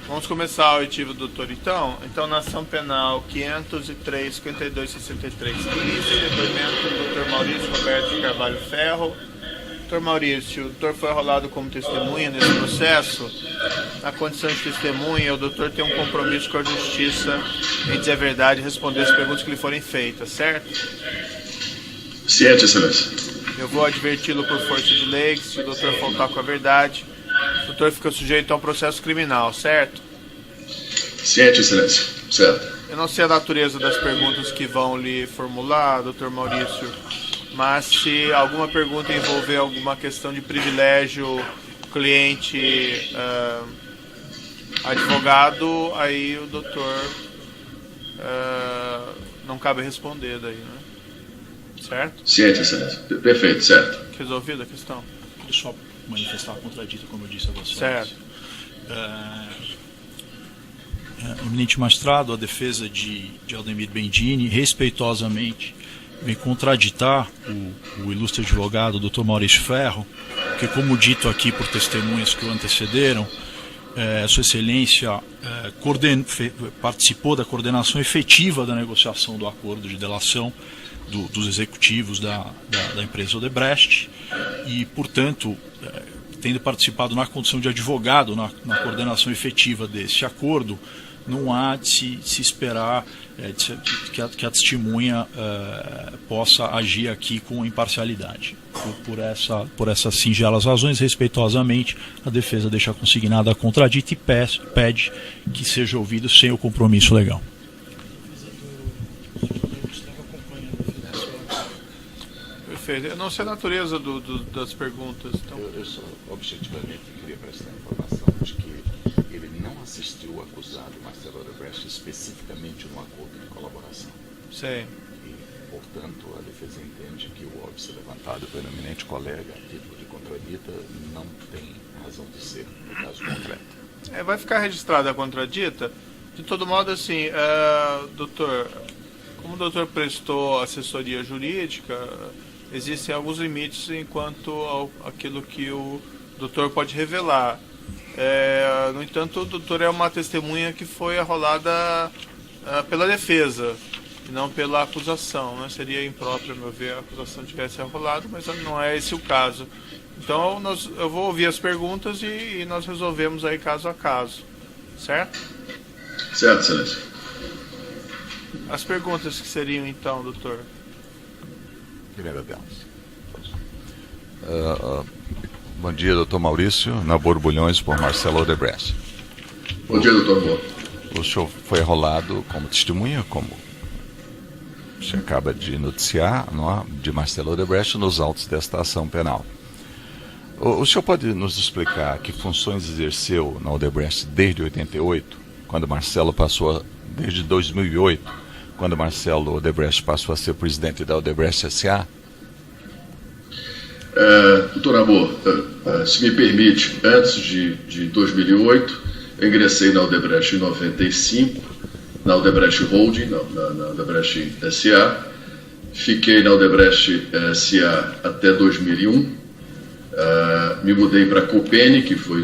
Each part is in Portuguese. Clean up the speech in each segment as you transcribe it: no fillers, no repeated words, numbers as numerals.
Vamos começar a oitiva, doutor, então. Então, na ação penal 503, 52, 63, 15, depoimento do Dr. Maurício Roberto de Carvalho Ferro. Dr. Maurício, o doutor foi arrolado como testemunha nesse processo. Na condição de testemunha, o doutor tem um compromisso com a justiça em dizer a verdade e responder as perguntas que lhe forem feitas, certo? Ciente, excelência. Eu vou adverti-lo por força de lei que se o doutor faltar com a verdade, o doutor fica sujeito a um processo criminal, certo? Ciente, excelência. Certo. Eu não sei a natureza das perguntas que vão lhe formular, doutor Maurício, mas se alguma pergunta envolver alguma questão de privilégio, cliente, advogado, aí o doutor não cabe responder daí, né? Certo? Ciente, excelência. Perfeito, certo. Resolvida a questão? Queria só manifestar a contradita, como eu disse a você. Certo. Eminente magistrado, a defesa de Aldemir Bendini, respeitosamente, vem contraditar o ilustre advogado, Dr. Maurício Ferro, que, como dito aqui por testemunhas que o antecederam, Sua Excelência participou da coordenação efetiva da negociação do acordo de delação dos executivos da empresa Odebrecht e, portanto, tendo participado na condição de advogado na coordenação efetiva desse acordo, não há de se esperar que a testemunha possa agir aqui com imparcialidade. Por essas singelas razões, respeitosamente, a defesa deixa consignada a contradita e pede que seja ouvido sem o compromisso legal. Perfeito. Eu não sei a natureza das perguntas. Então... Eu só objetivamente queria prestar informação de que ele não assistiu o acusado Marcelo Odebrecht especificamente no acordo de colaboração. Sei. E, portanto, a defesa entende que o óbvio levantado pelo eminente colega a título de contradita não tem razão de ser no caso concreto. Vai ficar registrada a contradita. De todo modo, assim, doutor, como o doutor prestou assessoria jurídica, existem alguns limites enquanto aquilo que o doutor pode revelar. No entanto, o doutor é uma testemunha que foi arrolada pela defesa e não pela acusação, né? Seria impróprio, a meu ver, a acusação tivesse arrolado, mas não é esse o caso. Então, eu vou ouvir as perguntas e nós resolvemos aí caso a caso. Certo? Certo, excelência. As perguntas que seriam, então, doutor? Primeira delas. Bom dia, doutor Maurício. Na Borbulhões, por Marcelo Odebrecht. Bom dia, doutor Moura. O senhor foi arrolado como testemunha, como o senhor acaba de noticiar, de Marcelo Odebrecht nos autos desta ação penal. O senhor pode nos explicar que funções exerceu na Odebrecht desde 88, quando Marcelo passou, desde 2008, quando Marcelo Odebrecht passou a ser presidente da Odebrecht S.A.? Doutor Amor, se me permite, antes de 2008, eu ingressei na Odebrecht em 95, na Odebrecht Holding, na Odebrecht S.A. Fiquei na Odebrecht S.A. até 2001. Me mudei para a Copene, que foi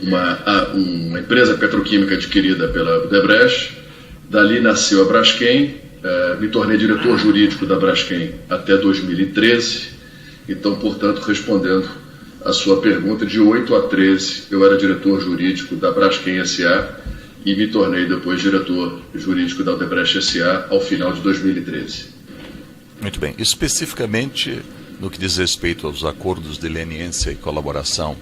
uma empresa petroquímica adquirida pela Odebrecht. Dali nasceu a Braskem. Me tornei diretor jurídico da Braskem até 2013. Então, portanto, respondendo a sua pergunta, de 8 a 13 eu era diretor jurídico da Braskem S.A. e me tornei depois diretor jurídico da Odebrecht S.A. ao final de 2013. Muito bem. Especificamente no que diz respeito aos acordos de leniência e colaboração,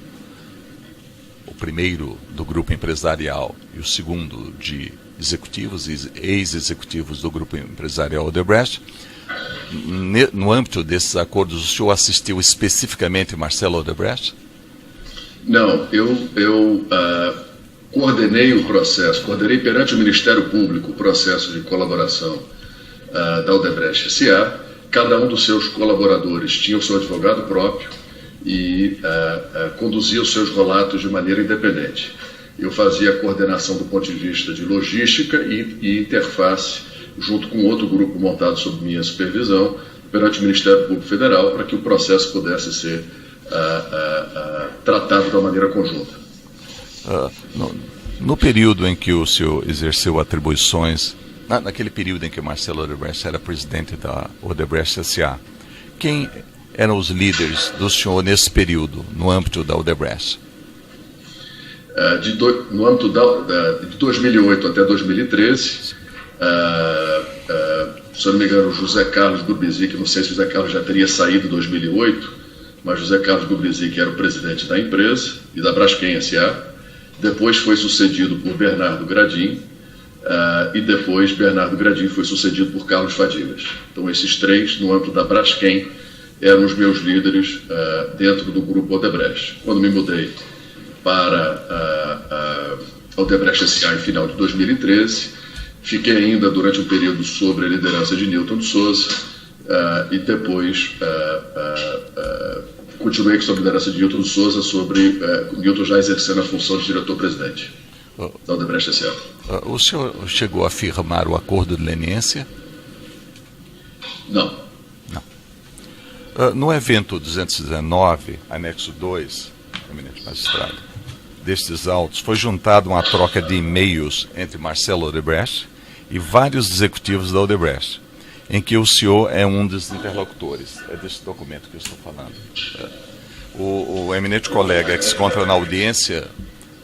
o primeiro do grupo empresarial e o segundo de executivos e ex-executivos do grupo empresarial Odebrecht, no âmbito desses acordos, o senhor assistiu especificamente Marcelo Odebrecht? Não, eu coordenei o processo, coordenei perante o Ministério Público o processo de colaboração da Odebrecht S.A. Cada um dos seus colaboradores tinha o seu advogado próprio e conduzia os seus relatos de maneira independente. Eu fazia a coordenação do ponto de vista de logística e interface, junto com outro grupo montado sob minha supervisão, perante o Ministério Público Federal, para que o processo pudesse ser tratado da maneira conjunta. No período em que o senhor exerceu atribuições, naquele período em que Marcelo Odebrecht era presidente da Odebrecht S.A., quem eram os líderes do senhor nesse período, no âmbito da Odebrecht? No âmbito de 2008 até 2013, se eu não me engano, José Carlos Gurbizic, não sei se o José Carlos já teria saído em 2008, mas José Carlos Gurbizic era o presidente da empresa e da Braskem S.A., depois foi sucedido por Bernardo Gradin, e depois Bernardo Gradin foi sucedido por Carlos Fadigas. Então esses três, no âmbito da Braskem, eram os meus líderes dentro do grupo Odebrecht. Quando me mudei para a Odebrecht S.A. em final de 2013, fiquei ainda durante um período sob a liderança de Newton de Souza, e depois continuei sob a liderança de Newton de Souza, Newton já exercendo a função de diretor-presidente da Odebrecht S.A. O senhor chegou a firmar o acordo de leniência? Não. No evento 219, anexo 2, eminente magistrado, destes autos, foi juntada uma troca de e-mails entre Marcelo Odebrecht e vários executivos da Odebrecht, em que o senhor é um dos interlocutores. É desse documento que eu estou falando. O eminente colega que se encontra na audiência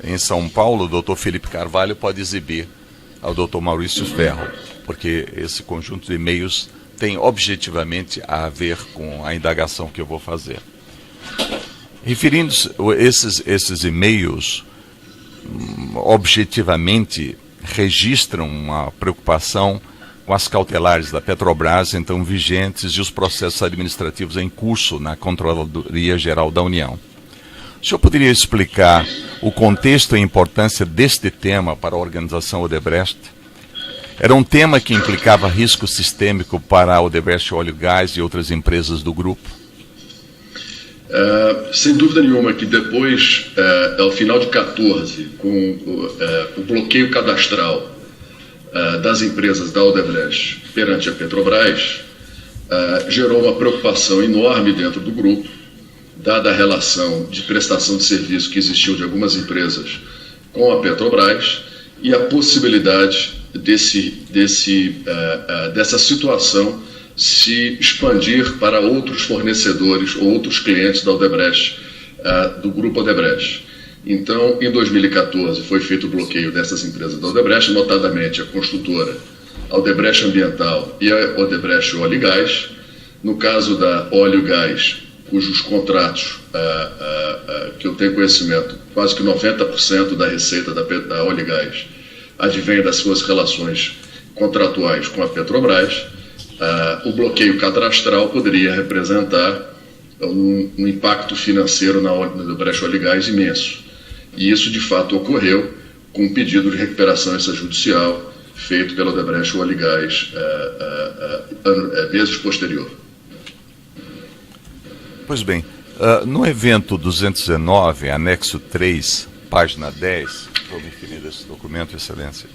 em São Paulo, o doutor Felipe Carvalho, pode exibir ao doutor Maurício Ferro, porque esse conjunto de e-mails tem objetivamente a ver com a indagação que eu vou fazer. Referindo-se esses e-mails, objetivamente registram uma preocupação com as cautelares da Petrobras, então vigentes, e os processos administrativos em curso na Controladoria Geral da União. O senhor poderia explicar o contexto e a importância deste tema para a organização Odebrecht? Era um tema que implicava risco sistêmico para a Odebrecht Óleo e Gás e outras empresas do grupo? Sem dúvida nenhuma que depois, ao final de 2014, com o bloqueio cadastral das empresas da Odebrecht perante a Petrobras, gerou uma preocupação enorme dentro do grupo, dada a relação de prestação de serviço que existiu de algumas empresas com a Petrobras e a possibilidade dessa situação se expandir para outros fornecedores ou outros clientes da Odebrecht, do grupo Odebrecht. Então, em 2014, foi feito o bloqueio dessas empresas da Odebrecht, notadamente a construtora Odebrecht Ambiental e a Odebrecht Óleo e Gás. No caso da Óleo e Gás, cujos contratos, que eu tenho conhecimento, quase que 90% da receita da Óleo e Gás advém das suas relações contratuais com a Petrobras, o bloqueio cadastral poderia representar um impacto financeiro na Odebrecht Óleo e Gás imenso. E isso, de fato, ocorreu com um pedido de recuperação extrajudicial feito pela Odebrecht Óleo e Gás meses posterior. Pois bem, no evento 219, anexo 3, página 10, estou me referindo a esse documento, Excelência,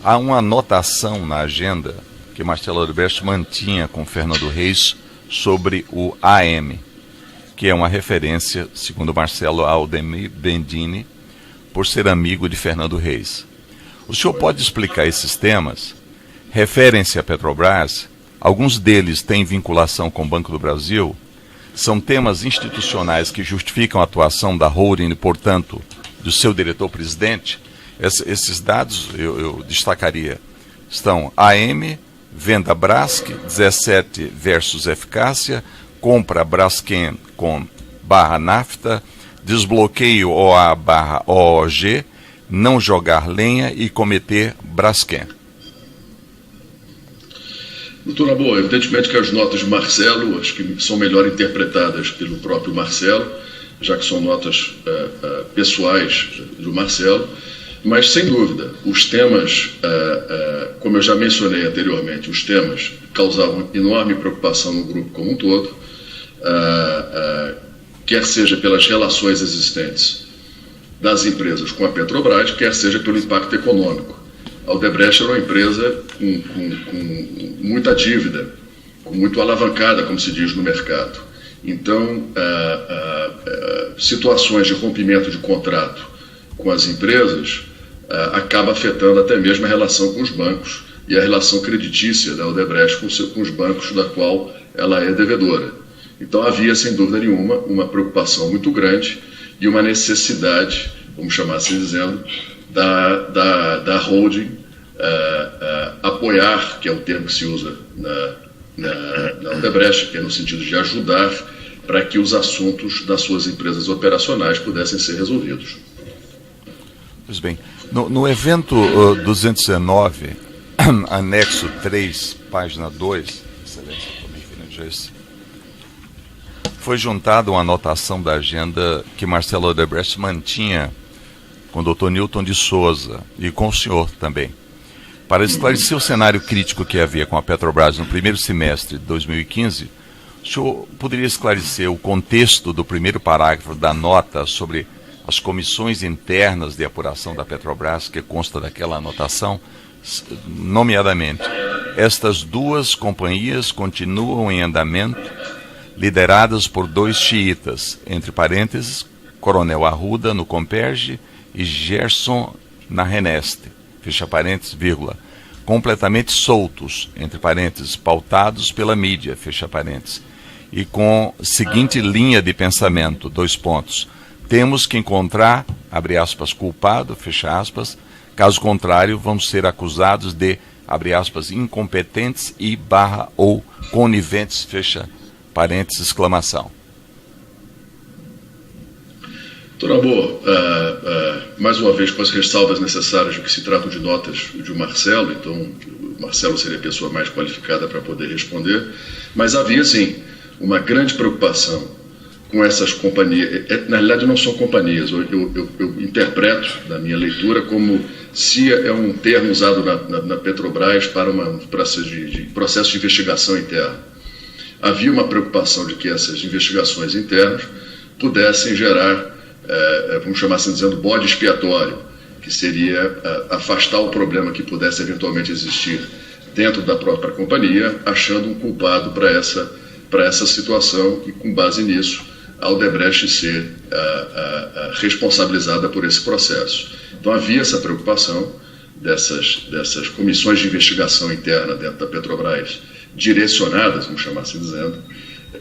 há uma anotação na agenda que Marcelo Odebrecht mantinha com Fernando Reis sobre o AM, que é uma referência, segundo Marcelo, ao Aldemir Bendini, por ser amigo de Fernando Reis. O senhor pode explicar esses temas? Referem-se à Petrobras, alguns deles têm vinculação com o Banco do Brasil, são temas institucionais que justificam a atuação da holding e, portanto, do seu diretor-presidente. Esses dados eu destacaria. Estão AM, venda Braskem, 17 versus eficácia, compra Braskem com /nafta, desbloqueio OA/OOG, não jogar lenha e cometer Braskem. Doutor Naboa, evidentemente que as notas de Marcelo, acho que são melhor interpretadas pelo próprio Marcelo, já que são notas pessoais do Marcelo, mas sem dúvida, os temas, como eu já mencionei anteriormente, os temas causavam enorme preocupação no grupo como um todo, quer seja pelas relações existentes das empresas com a Petrobras, quer seja pelo impacto econômico. A Odebrecht era uma empresa com muita dívida, muito alavancada, como se diz no mercado. Então, situações de rompimento de contrato com as empresas acaba afetando até mesmo a relação com os bancos e a relação creditícia da Odebrecht com os bancos da qual ela é devedora. Então havia, sem dúvida nenhuma, uma preocupação muito grande e uma necessidade, vamos chamar assim dizendo, da holding apoiar, que é o termo que se usa na Odebrecht, que é no sentido de ajudar para que os assuntos das suas empresas operacionais pudessem ser resolvidos. Pois bem, no evento 219, anexo 3, página 2, excelência, foi juntada uma anotação da agenda que Marcelo Odebrecht mantinha com o Dr. Newton de Souza e com o senhor também, para esclarecer o cenário crítico que havia com a Petrobras no primeiro semestre de 2015. O senhor poderia esclarecer o contexto do primeiro parágrafo da nota sobre as comissões internas de apuração da Petrobras, que consta daquela anotação, nomeadamente: estas duas companhias continuam em andamento, lideradas por 2 xiitas, entre parênteses, Coronel Arruda no Comperge e Gerson na Reneste, fecha parênteses, vírgula, completamente soltos, entre parênteses, pautados pela mídia, fecha parênteses, e com seguinte linha de pensamento, 2 pontos: temos que encontrar, abre aspas, culpado, fecha aspas, caso contrário vamos ser acusados de, abre aspas, incompetentes e / ou coniventes, fecha parênteses, exclamação. Doutor Amor, mais uma vez com as ressalvas necessárias, que se tratam de notas de Marcelo, então o Marcelo seria a pessoa mais qualificada para poder responder, mas havia sim uma grande preocupação com essas companhias. Na realidade não são companhias, eu interpreto na minha leitura como se é um termo usado na Petrobras para um processo de investigação interna. Havia uma preocupação de que essas investigações internas pudessem gerar, vamos chamar assim dizendo, bode expiatório, que seria afastar o problema que pudesse eventualmente existir dentro da própria companhia, achando um culpado para essa situação e, com base nisso, a Odebrecht ser responsabilizada por esse processo. Então havia essa preocupação dessas comissões de investigação interna dentro da Petrobras, direcionadas, vamos chamar assim dizendo,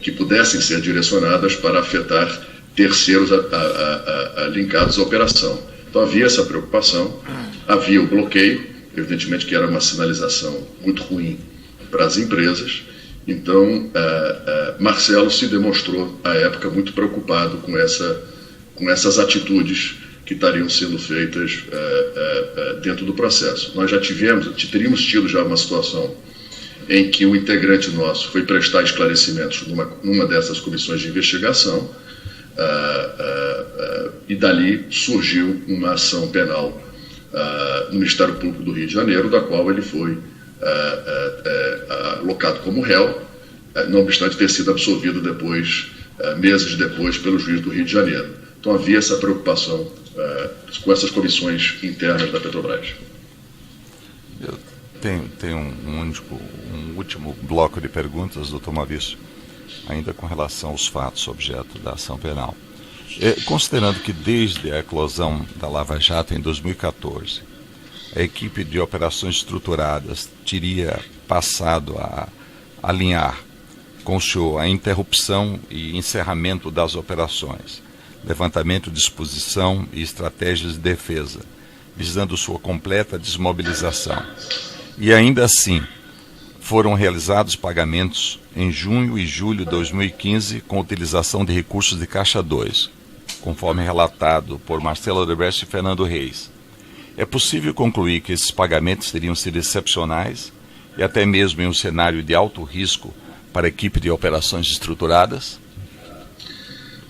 que pudessem ser direcionadas para afetar terceiros linkados à operação. Então havia essa preocupação, havia o bloqueio, evidentemente que era uma sinalização muito ruim para as empresas. Então Marcelo se demonstrou à época muito preocupado com essas atitudes que estariam sendo feitas dentro do processo. Nós teríamos tido já uma situação em que um integrante nosso foi prestar esclarecimentos numa dessas comissões de investigação, e dali surgiu uma ação penal no Ministério Público do Rio de Janeiro, da qual ele foi alocado como réu, não obstante ter sido absolvido depois, meses depois, pelo juiz do Rio de Janeiro. Então havia essa preocupação com essas comissões internas da Petrobras. Eu tenho um último bloco de perguntas, doutor Maurício, ainda com relação aos fatos objeto da ação penal. Considerando que desde a eclosão da Lava Jato em 2014, a equipe de operações estruturadas teria passado a alinhar com o senhor a interrupção e encerramento das operações, levantamento de disposição e estratégias de defesa, visando sua completa desmobilização. E ainda assim, foram realizados pagamentos em junho e julho de 2015 com utilização de recursos de Caixa 2, conforme relatado por Marcelo Odebrecht e Fernando Reis. É possível concluir que esses pagamentos teriam sido excepcionais e até mesmo em um cenário de alto risco para a equipe de operações estruturadas?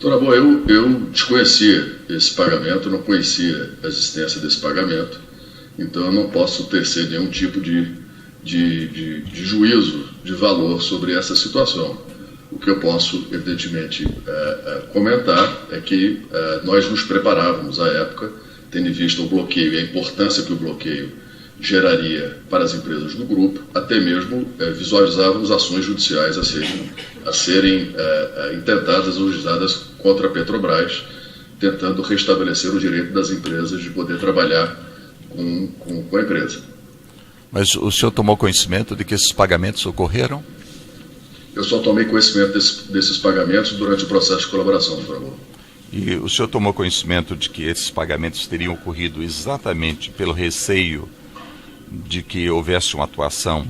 Doutor Amor, eu desconhecia esse pagamento, não conhecia a existência desse pagamento, então eu não posso tecer nenhum tipo de juízo de valor sobre essa situação. O que eu posso, evidentemente, comentar é que nós nos preparávamos à época, tendo em vista o bloqueio e a importância que o bloqueio geraria para as empresas do grupo, até mesmo visualizávamos ações judiciais a serem intentadas ou juizadas contra a Petrobras, tentando restabelecer o direito das empresas de poder trabalhar com a empresa. Mas o senhor tomou conhecimento de que esses pagamentos ocorreram? Eu só tomei conhecimento desses pagamentos durante o processo de colaboração, por favor. E o senhor tomou conhecimento de que esses pagamentos teriam ocorrido exatamente pelo receio de que houvesse uma atuação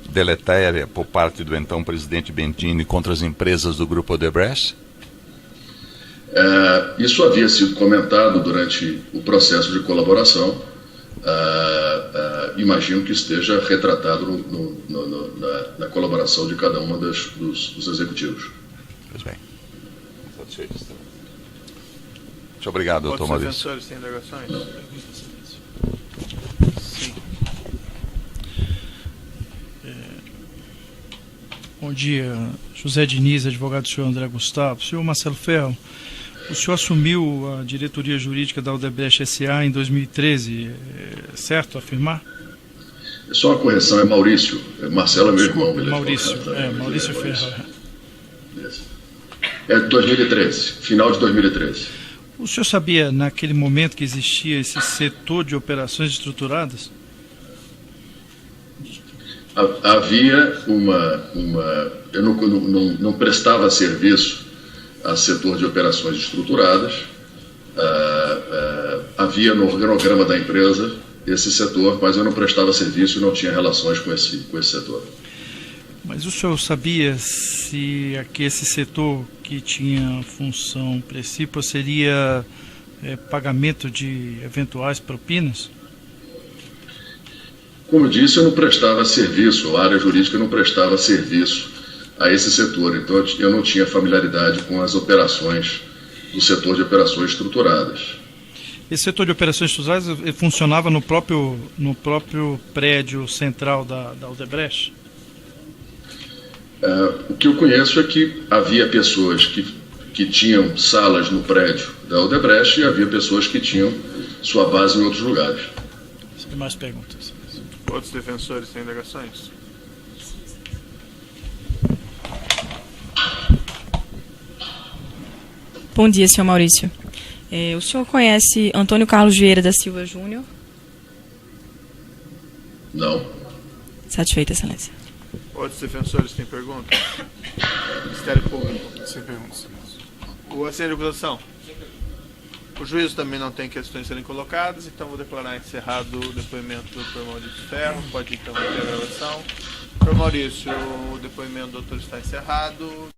deletéria por parte do então presidente Bendini contra as empresas do Grupo Odebrecht? Isso havia sido comentado durante o processo de colaboração. Imagino que esteja retratado na colaboração de cada uma dos executivos. Pois bem. Muito obrigado, doutor Maurício. Outros defensores têm indagações? Sim. Bom dia, José Diniz, advogado do senhor André Gustavo. Senhor Marcelo Ferro, o senhor assumiu a diretoria jurídica da Odebrecht S.A. em 2013, é certo afirmar? Só uma correção, é Maurício. Marcelo é meu irmão. Maurício, Maurício Ferro. É de 2013, final de 2013. O senhor sabia, naquele momento, que existia esse setor de operações estruturadas? Havia eu não prestava serviço a setor de operações estruturadas. Havia no organograma da empresa esse setor, mas eu não prestava serviço e não tinha relações com esse setor. Mas o senhor sabia se esse setor que tinha função principal seria pagamento de eventuais propinas? Como eu disse, eu não prestava serviço, a área jurídica não prestava serviço a esse setor, então eu não tinha familiaridade com as operações do setor de operações estruturadas. Esse setor de operações estruturadas funcionava no próprio prédio central da Odebrecht? O que eu conheço é que havia pessoas que tinham salas no prédio da Odebrecht e havia pessoas que tinham sua base em outros lugares. Tem mais perguntas? Outros defensores têm indagações? Bom dia, senhor Maurício. O senhor conhece Antônio Carlos Vieira da Silva Júnior? Não. Satisfeita, excelência. Outros defensores têm perguntas? Ministério Público. Sem perguntas. O assento de acusação. O juízo também não tem questões a serem colocadas, então vou declarar encerrado o depoimento do Dr. Maurício Ferro. Pode então manter a gravação. Dr. Maurício, o depoimento do doutor está encerrado.